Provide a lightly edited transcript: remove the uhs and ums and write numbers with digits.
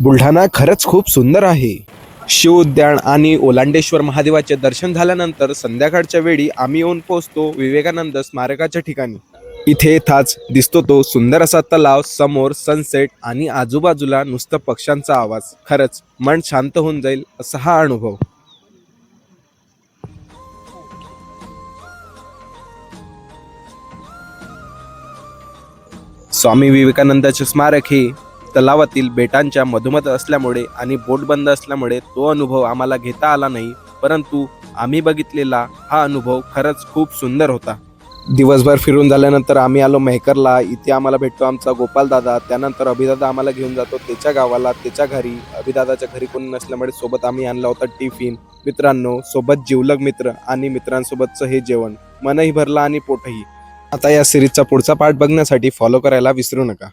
बुलढाणा खरंच खूप सुंदर आहे. शिव उद्यान आणि ओलांडेश्वर महादेवाचे दर्शन झाल्यानंतर संध्याकाळच्या वेळी आम्ही येऊन पोहोचतो विवेकानंद स्मारकाच्या ठिकाणी. इथे येताच दिसतो तो सुंदर असा तलाव, समोर सनसेट आणि आजूबाजूला नुसतं पक्ष्यांचा आवाज. खरंच मन शांत होऊन जाईल असा हा अनुभव. स्वामी विवेकानंदाचे स्मारक हे तलावातील बेटांच्या मधोमध असल्यामुळे आणि बोट बंद असल्यामुळे तो अनुभव आम्हाला घेता आला नाही, परंतु आम्ही बघितलेला हा अनुभव खरंच खूप सुंदर होता. दिवसभर फिरून झाल्यानंतर आम्ही आलो मेहकरला. इथे आम्हाला भेटतो आमचा गोपाल दादा. त्यानंतर अभिदादा आम्हाला घेऊन जातो त्याच्या गावाला, त्याच्या घरी. अभिदादाच्या घरी कोणी नसल्यामुळे सोबत आम्ही आणला होता टिफिन. मित्रांनो, सोबत जिवलग मित्र आणि मित्रांसोबतचं हे जेवण मनही भरलं आणि पोटही. आता या सिरीजचा पुढचा पार्ट बघण्यासाठी फॉलो करायला विसरू नका.